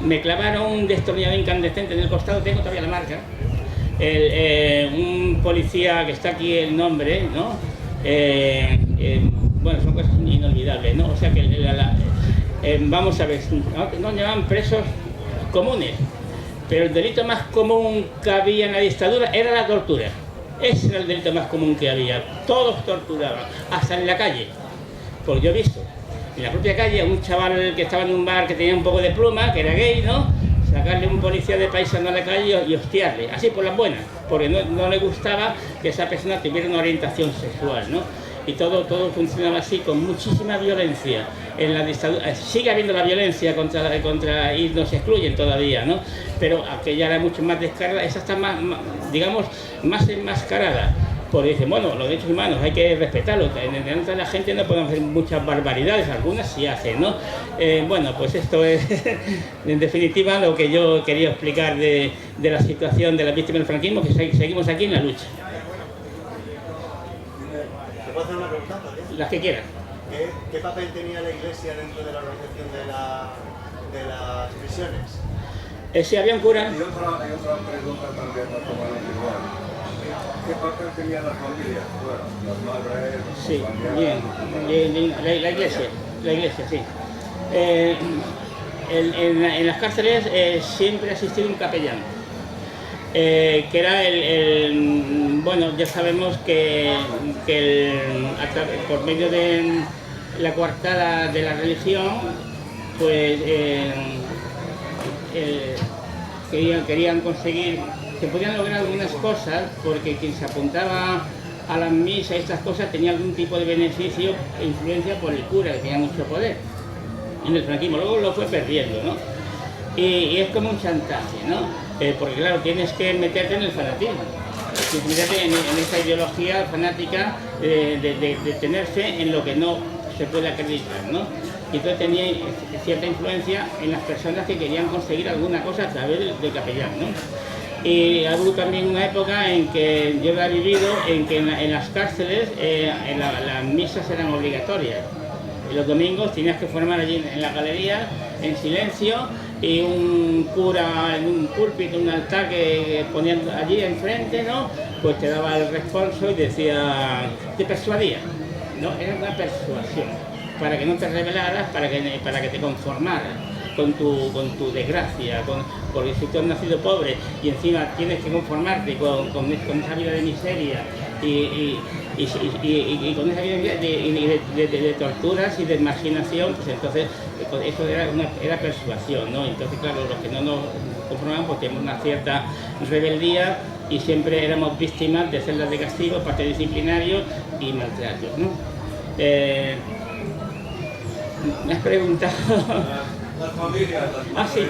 me clavaron un destornillador incandescente en el costado, tengo todavía la marca. Un policía, que está aquí el nombre, ¿no? Bueno, son cosas inolvidables, ¿no? O sea que vamos a ver, nos llamaban presos comunes, pero el delito más común que había en la dictadura era la tortura. Ese era el delito más común que había. Todos torturaban, hasta en la calle. Porque yo he visto en la propia calle a un chaval que estaba en un bar que tenía un poco de pluma, que era gay, ¿no? Sacarle un policía de paisano a la calle y hostiarle, así por las buenas, porque no le gustaba que esa persona tuviera una orientación sexual, ¿no? Y todo funcionaba así, con muchísima violencia. En la dictadura sigue habiendo la violencia contra y nos excluyen todavía, ¿no? Pero aquella era mucho más descarada, esa está más digamos, más enmascarada. Porque dicen, bueno, los derechos humanos hay que respetarlos, delante de la gente no podemos hacer muchas barbaridades, algunas sí hacen, ¿no? Bueno, pues esto es en definitiva lo que yo quería explicar de la situación de las víctimas del franquismo, que seguimos aquí en la lucha. ¿Te puedo hacer una pregunta, Javier? Las que quieras. ¿Qué papel tenía la Iglesia dentro de la organización de las prisiones? Si había un cura. Y otra pregunta también para tomar igual. ¿Qué papel tenían las familias? Bueno, las madres, los Sí, bien, la iglesia, sí. En las cárceles siempre ha existido un capellán, que era bueno, ya sabemos que por medio de la coartada de la religión, pues querían conseguir, se podían lograr algunas cosas, porque quien se apuntaba a las misas y estas cosas tenía algún tipo de beneficio e influencia por el cura, que tenía mucho poder en el franquismo. Luego lo fue perdiendo, ¿no? Y es como un chantaje, ¿no? Porque claro, tienes que meterte en el fanatismo. fíjate en esa ideología fanática de tener fe en lo que no se puede acreditar, ¿no? Y entonces tenía cierta influencia en las personas que querían conseguir alguna cosa a través del capellán, ¿no? Y hubo también una época en que yo la he vivido, en que en las cárceles las misas eran obligatorias. Y los domingos tenías que formar allí en la galería, en silencio, y un cura en un púlpito, un altar que ponían allí enfrente, ¿no? Pues te daba el responso y decía, te persuadía, ¿no? Era una persuasión, para que no te rebelaras, para que te conformaras con tu desgracia, porque si tú has nacido pobre y encima tienes que conformarte con esa vida de miseria y con esa vida de torturas y de marginación, pues entonces eso era persuasión, ¿no? Entonces, claro, los que no nos conformaban pues teníamos una cierta rebeldía y siempre éramos víctimas de celdas de castigo, parte disciplinario y maltratos, ¿no? Me has preguntado... Las familias, sí.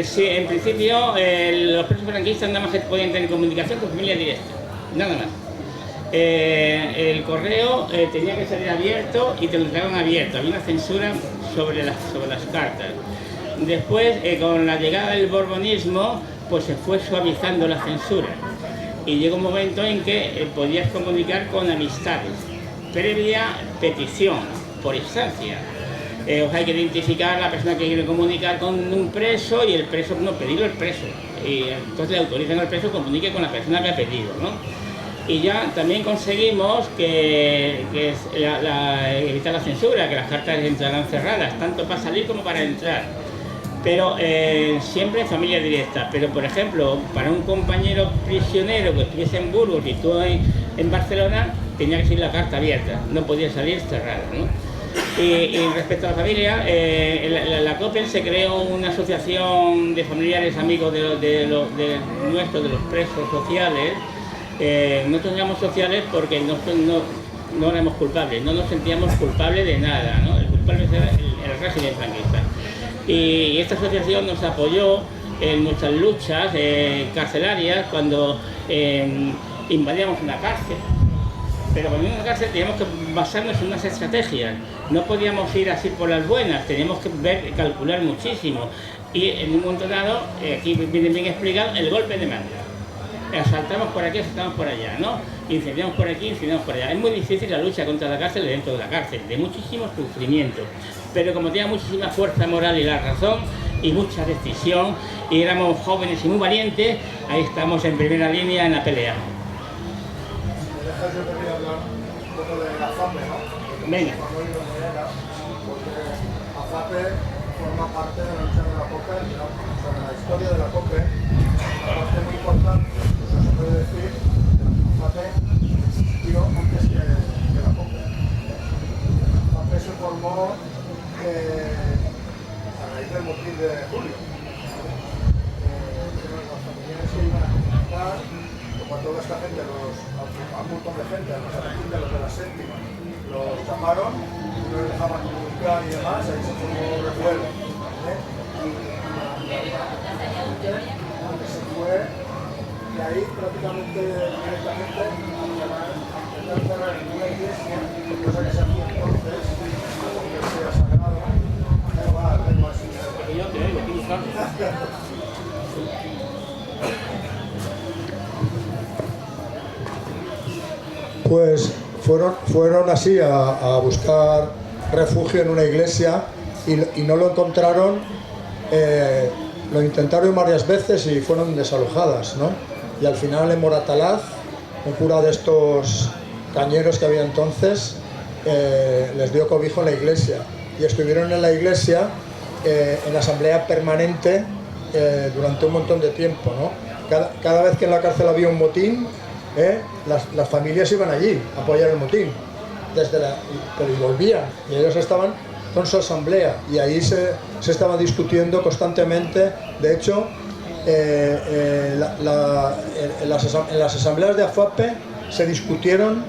Sí, en principio los presos franquistas nada más que podían tener comunicación con familia directa, nada más. El correo tenía que salir abierto y te lo entregaban abierto, había una censura sobre las cartas. Después, con la llegada del borbonismo, pues se fue suavizando la censura y llegó un momento en que podías comunicar con amistades, previa petición, por instancia. Hay que identificar a la persona que quiere comunicar con un preso y el preso, no, pedirlo al preso. Y entonces le autorizan al preso que comunique con la persona que ha pedido, ¿no? Y ya también conseguimos evitar la censura, que las cartas entrarán cerradas, tanto para salir como para entrar. Pero siempre en familia directa. Pero, por ejemplo, para un compañero prisionero que estuviese en Burgos y tú en Barcelona, tenía que ser la carta abierta, no podía salir cerrada, ¿no? Y respecto a la familia, la COPEL se creó una asociación de familiares amigos de los presos sociales. Nosotros llamamos sociales porque no éramos culpables, no nos sentíamos culpables de nada, ¿no? El culpable era el régimen franquista. Y esta asociación nos apoyó en nuestras luchas carcelarias cuando invadíamos una cárcel. Pero cuando en una cárcel teníamos que basarnos en unas estrategias, no podíamos ir así por las buenas, teníamos que calcular muchísimo. Y en un momento dado, aquí viene bien explicado, el golpe de mando. Asaltamos por aquí, asaltamos por allá, ¿no? Incendiamos por aquí, incendiamos por allá. Es muy difícil la lucha contra la cárcel dentro de la cárcel, de muchísimo sufrimiento. Pero como tenía muchísima fuerza moral y la razón, y mucha decisión, y éramos jóvenes y muy valientes, ahí estamos en primera línea en la pelea. Yo quería hablar un poco de la FAPE, ¿no? Venga. Porque AFAPE forma parte de la lucha de la COPE, ¿no? O sea, en la historia de la COPE, una parte muy importante, incluso se puede decir que la FAPE existió antes que la COPE. La FAPE se formó a raíz del motín de julio. Las familias se iban a comunicar, como toda esta gente, a un montón de gente, a los de la séptima, los llamaron, no les dejaban comunicar y demás, ahí se formó revuelo. Se fue de ahí prácticamente directamente a intentar cerrar ninguna iglesia, cosa que se hacía entonces, aunque sea sagrado, no va a hacer más. Yo te digo, tienes razón. Pues fueron así a buscar refugio en una iglesia y no lo encontraron, lo intentaron varias veces y fueron desalojadas, ¿no? Y al final en Moratalaz, un cura de estos cañeros que había entonces, les dio cobijo en la iglesia y estuvieron en la iglesia en la asamblea permanente durante un montón de tiempo, ¿no? Cada vez que en la cárcel había un motín, las familias iban allí a apoyar el motín, pero volvían y ellos estaban con su asamblea y ahí se estaba discutiendo constantemente. De hecho, en las asambleas de AFAPE se discutieron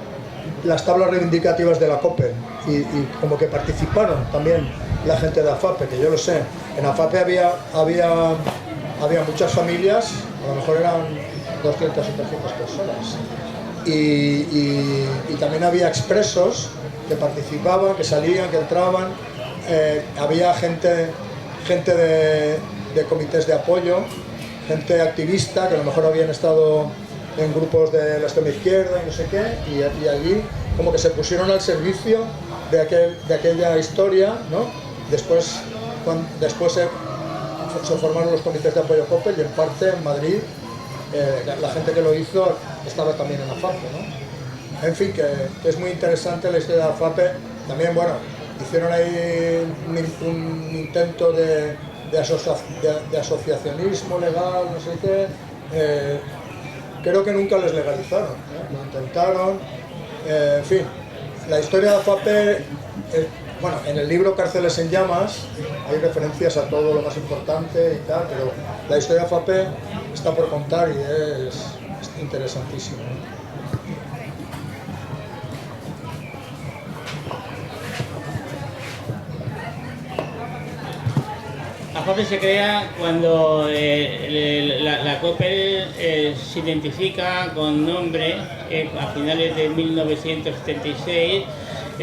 las tablas reivindicativas de la COPE y como que participaron también la gente de AFAPE, que yo lo sé. En AFAPE había muchas familias, a lo mejor eran 200 o 300 personas. Y también había expresos que participaban, que salían, que entraban. Había gente de comités de apoyo, gente activista que a lo mejor habían estado en grupos de la extrema izquierda y no sé qué, y allí como que se pusieron al servicio de aquella historia, ¿no? Después se formaron los comités de apoyo Coppel, y en parte en Madrid la gente que lo hizo estaba también en AFAPE, ¿no? En fin, que es muy interesante la historia de AFAPE. También, bueno, hicieron ahí un intento de asociacionismo legal, no sé qué. Creo que nunca les legalizaron, ¿eh? Lo intentaron. En fin, la historia de AFAPE, bueno, en el libro Cárceles en Llamas hay referencias a todo lo más importante y tal, pero la historia de AFAPE está por contar y es interesantísimo, ¿no? AFAPE se crea cuando la Coppel se identifica con nombre a finales de 1976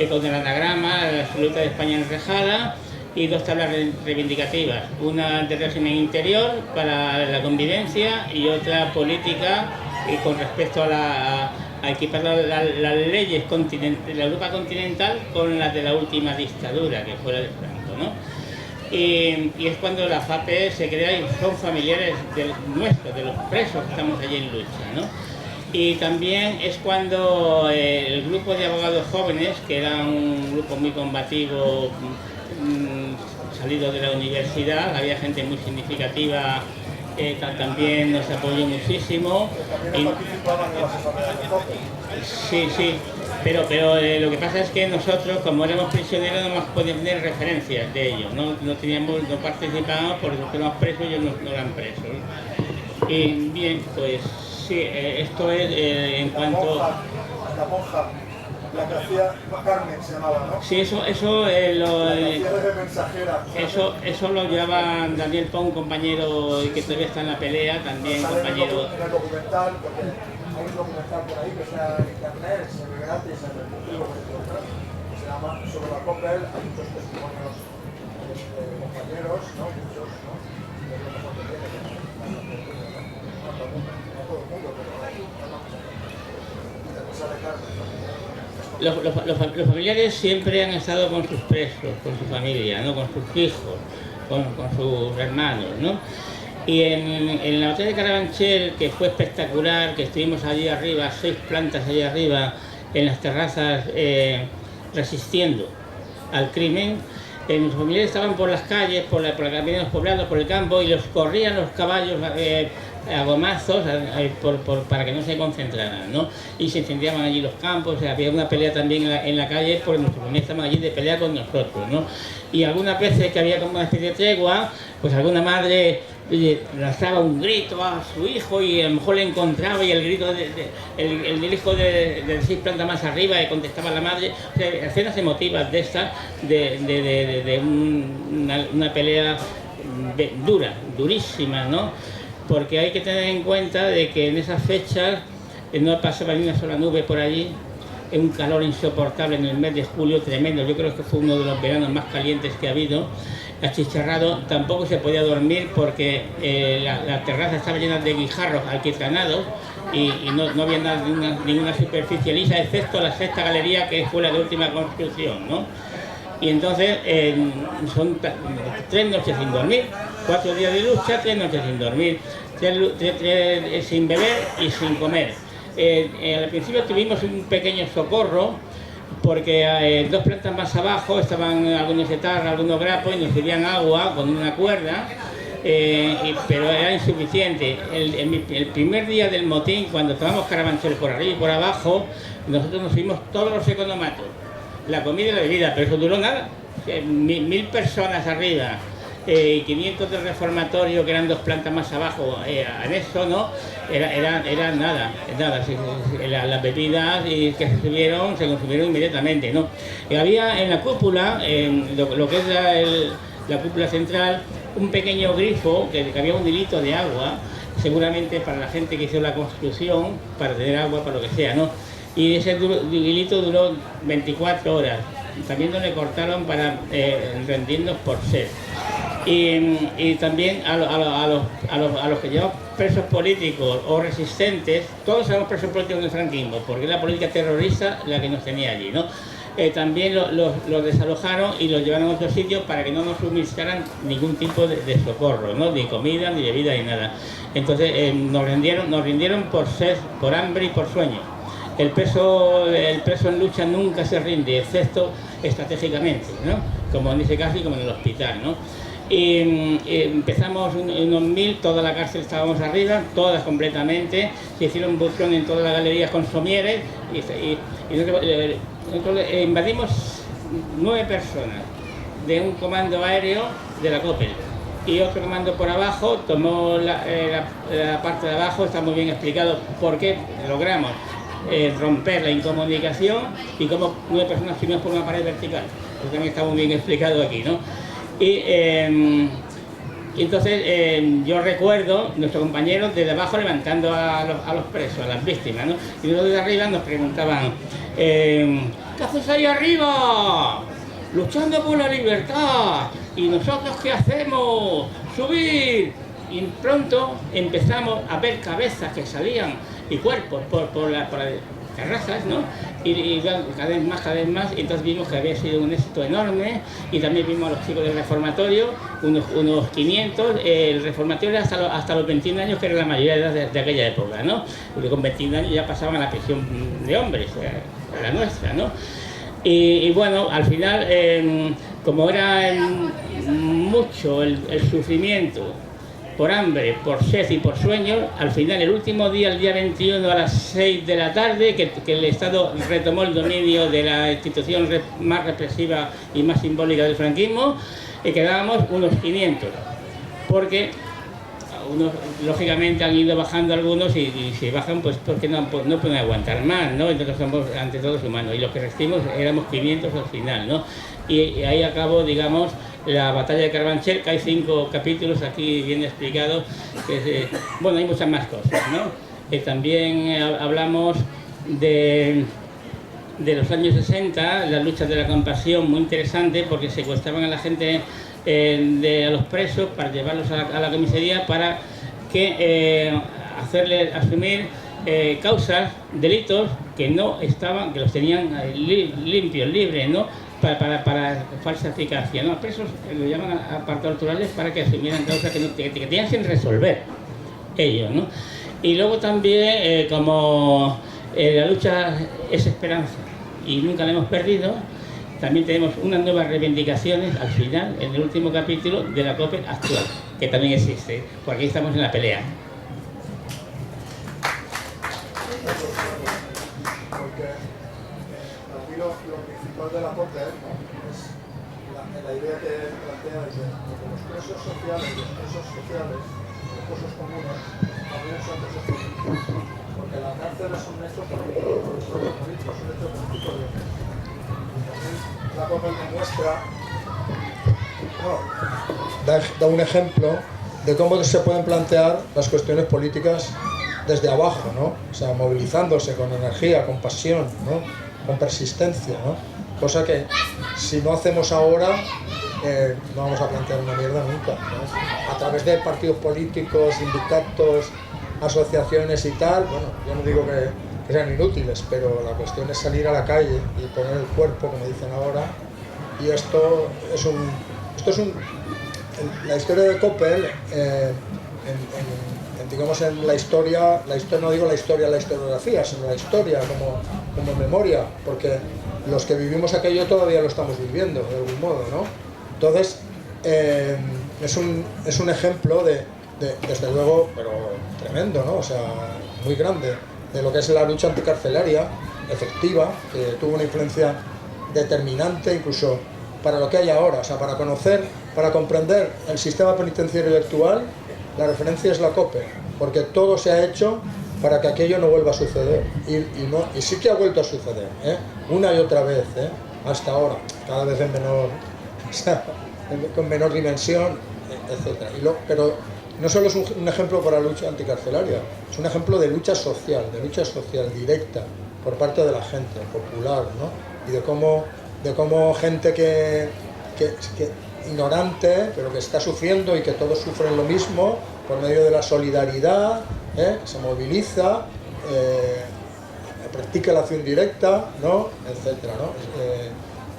con el anagrama la absoluta de España enrejada y dos tablas reivindicativas, una de régimen interior para la convivencia y otra política con respecto a equipar las leyes de la Europa continental con las de la última dictadura que fue la de Franco, ¿no? Y es cuando la AFAPE se crea y son familiares nuestros, de los presos que estamos allí en lucha, ¿no? Y también es cuando el grupo de abogados jóvenes, que era un grupo muy combativo, salido de la universidad, había gente muy significativa, también nos apoyó muchísimo. Sí, sí. Pero lo que pasa es que nosotros, como éramos prisioneros, no nos podíamos tener referencias de ellos, no participábamos porque éramos presos y ellos no eran presos. Y bien, pues sí, esto es en cuanto... La monja, la que hacía Carmen se llamaba, ¿no? Sí, eso lo llevaba Daniel Pon, un compañero que todavía está en la pelea, también compañero... En el documental, porque hay un documental por ahí que está en internet, se ve gratis en el YouTube, que se llama Sobre la Coppel. Hay muchos testimonios de compañeros, ¿no? Muchos, ¿no? Es lo mejor que tiene, no todo el mundo, pero sale Carmen. Los familiares siempre han estado con sus presos, con su familia, ¿no? Con sus hijos, con sus hermanos, ¿no? Y en la batalla de Carabanchel, que fue espectacular, que estuvimos allí arriba, 6 plantas allí arriba, en las terrazas, resistiendo al crimen, los familiares estaban por las calles, por la calle de los poblados, por el campo, y los corrían los caballos a gomazos para que no se concentraran, ¿no? Y se incendiaban allí los campos, había una pelea también en la calle, porque nuestros familiares estaban allí de pelea con nosotros, ¿no? Y algunas veces que había como una especie de tregua, pues alguna madre lanzaba un grito a su hijo y a lo mejor le encontraba, y el grito del hijo de 6 plantas más arriba, y contestaba a la madre. O sea, escenas emotivas de estas, de una pelea durísima, ¿no? Porque hay que tener en cuenta de que en esas fechas no pasaba ni una sola nube por allí, un calor insoportable en el mes de julio, tremendo. Yo creo que fue uno de los veranos más calientes que ha habido, achicharrado. Tampoco se podía dormir porque la terraza estaba llena de guijarros alquitranados y no había ninguna superficie lisa, excepto la sexta galería, que fue la de última construcción, ¿no? Y entonces son 3 noches sin dormir, 4 días de lucha, 3 noches sin dormir, 3 sin beber y sin comer. Al principio tuvimos un pequeño socorro, porque 2 plantas más abajo estaban algunos etarras, algunos grapos, y nos servían agua con una cuerda, pero era insuficiente. El primer día del motín, cuando estábamos Carabanchel por arriba y por abajo, nosotros nos fuimos todos los economatos, la comida y la bebida, pero eso duró nada. 1000 personas arriba, 500 del reformatorio, que eran 2 plantas más abajo, anexo, ¿no? Era nada. Las bebidas que se consumieron inmediatamente, ¿no? Y había en la cúpula, lo que es la cúpula central, un pequeño grifo, que había un hilito de agua, seguramente para la gente que hizo la construcción, para tener agua, para lo que sea, ¿no? Y ese hilito duró 24 horas. También no le cortaron para rendirnos por sed. Y también a los que llevan presos políticos o resistentes, todos somos presos políticos del franquismo, porque es la política terrorista la que nos tenía allí, ¿no? También los desalojaron y los llevaron a otro sitio para que no nos suministraran ningún tipo de socorro, ¿no? Ni comida, ni bebida, ni nada. Entonces nos rindieron por sed, por hambre y por sueño. El preso en lucha nunca se rinde, excepto estratégicamente, ¿no? Como en ese caso y como en el hospital, ¿no? Y empezamos unos 1000, toda la cárcel estábamos arriba, todas completamente, se hicieron buzones en todas las galerías con somieres y nosotros invadimos 9 personas de un comando aéreo de la COPEL y otro comando por abajo tomó la parte de abajo. Está muy bien explicado por qué logramos romper la incomunicación y cómo 9 personas firmamos por una pared vertical. Eso también está muy bien explicado aquí, ¿no? Y entonces yo recuerdo nuestros compañeros desde abajo levantando a los presos, a las víctimas, ¿no? Y nosotros de arriba nos preguntaban, ¿qué haces ahí arriba? Luchando por la libertad. ¿Y nosotros qué hacemos? ¡Subir! Y pronto empezamos a ver cabezas que salían y cuerpos por las terrazas, ¿no? Y cada vez más, y entonces vimos que había sido un éxito enorme. Y también vimos a los chicos del reformatorio, unos 500, el reformatorio era hasta los 21 años, que era la mayoría de edad de aquella época, ¿no? Porque con 21 años ya pasaban a la prisión de hombres, la nuestra, ¿no? Y bueno, al final, como era mucho el sufrimiento por hambre, por sed y por sueño, al final, el último día, el día 21 a las 6 de la tarde, que el Estado retomó el dominio de la institución más represiva y más simbólica del franquismo, quedábamos unos 500, porque unos, lógicamente, han ido bajando algunos y si bajan, pues porque no pueden aguantar más, ¿no? Entonces somos ante todos humanos, y los que resistimos éramos 500 al final, ¿no? Y ahí acabó, digamos, la batalla de Carabanchel, que hay 5 capítulos aquí bien explicados. Bueno, hay muchas más cosas, ¿no? También hablamos de los años 60, las luchas de la compasión, muy interesante, porque secuestraban a la gente, a los presos, para llevarlos a la comisaría, para que hacerles asumir causas, delitos que no estaban, que los tenían limpios, libres, ¿no? Para falsa eficacia, ¿no? A presos lo llaman para torturarles, para que asumieran causas que tenían sin resolver ellos, ¿no? Y luego también, como la lucha es esperanza y nunca la hemos perdido, también tenemos unas nuevas reivindicaciones al final, en el último capítulo de la COPEL actual, que también existe, porque aquí estamos en la pelea. Lo principal de la COPEL es la idea que plantea es que los presos sociales, los presos comunes, también son presos políticos, porque la cárcel es un hecho político, es un hecho político. La COPEL demuestra, da un ejemplo de cómo se pueden plantear las cuestiones políticas desde abajo, ¿no? O sea, movilizándose con energía, con pasión, ¿no? Con persistencia, ¿no? Cosa que si no hacemos ahora no vamos a plantear una mierda nunca, ¿no? A través de partidos políticos, sindicatos, asociaciones y tal, bueno, yo no digo que sean inútiles, pero la cuestión es salir a la calle y poner el cuerpo, como dicen ahora, y esto es la historia de COPEL, digamos, en la historia, no digo la historiografía, sino la historia como memoria, porque los que vivimos aquello todavía lo estamos viviendo, de algún modo, ¿no? Entonces, es un ejemplo desde luego, pero tremendo, ¿no? O sea, muy grande, de lo que es la lucha anticarcelaria, efectiva, que tuvo una influencia determinante incluso para lo que hay ahora, o sea, para conocer, para comprender el sistema penitenciario actual. La referencia es la COPEL, porque todo se ha hecho para que aquello no vuelva a suceder. Y sí que ha vuelto a suceder, una y otra vez, hasta ahora, cada vez en menor, o sea, con menor dimensión, etc. Pero no solo es un ejemplo para la lucha anticarcelaria, es un ejemplo de lucha social directa por parte de la gente, popular, ¿no? Y de cómo gente que ignorante, pero que está sufriendo y que todos sufren lo mismo, por medio de la solidaridad, que se moviliza, practica la acción directa, ¿no? Etcétera, ¿no?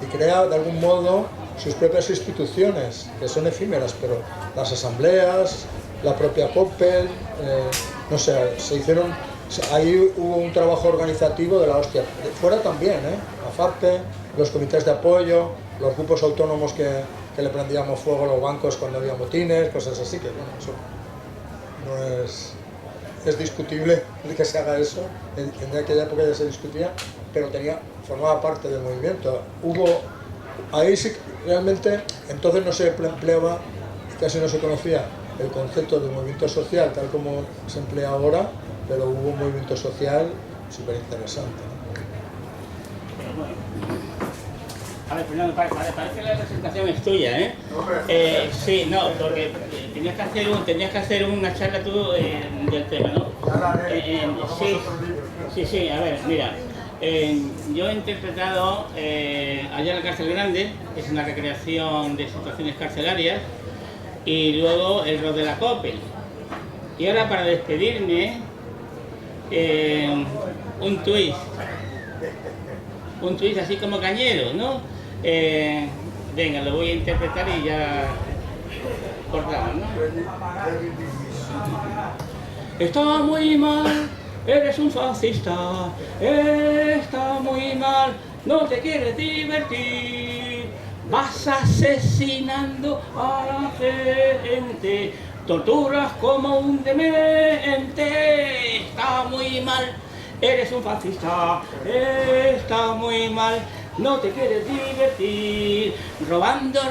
Y crea de algún modo sus propias instituciones, que son efímeras, pero las asambleas, la propia COPEL, no sé, ahí hubo un trabajo organizativo de la hostia. Fuera también, AFAPE, los comités de apoyo, los grupos autónomos que le prendíamos fuego a los bancos cuando había motines, cosas así, que bueno, eso no es discutible de que se haga eso, en aquella época ya se discutía, pero formaba parte del movimiento. Ahí sí, realmente, entonces no se empleaba, casi no se conocía el concepto de movimiento social tal como se emplea ahora, pero hubo un movimiento social súper interesante, ¿no? A ver, Fernando, parece que la presentación es tuya, ¿eh? Sí, no, porque tenías que hacer una charla tú del tema, ¿no? Sí, a ver, mira. Yo he interpretado Allá en la cárcel grande, que es una recreación de situaciones carcelarias, y luego El rol de la COPEL. Y ahora, para despedirme, un twist así como cañero, ¿no? Venga, lo voy a interpretar y ya cortamos, ¿no? Está muy mal, eres un fascista, está muy mal, no te quieres divertir, vas asesinando a la gente, torturas como un demente, está muy mal, eres un fascista, está muy mal, no te quieres divertir, robando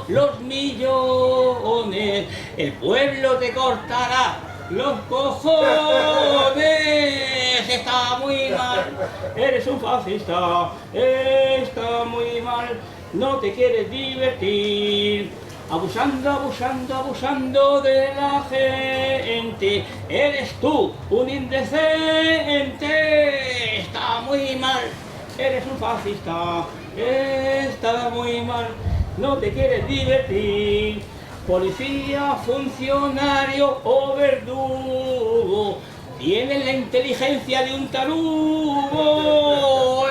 los millones, el pueblo te cortará los cojones, está muy mal, eres un fascista, está muy mal, no te quieres divertir, abusando de la gente, eres tú un indecente, está muy mal, eres un fascista, está muy mal, no te quieres divertir, policía, funcionario o verdugo, tienes la inteligencia de un tarugo,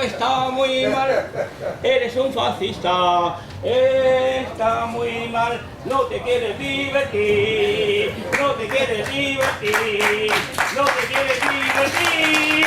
está muy mal, eres un fascista, está muy mal, no te quieres divertir, no te quieres divertir, no te quieres divertir.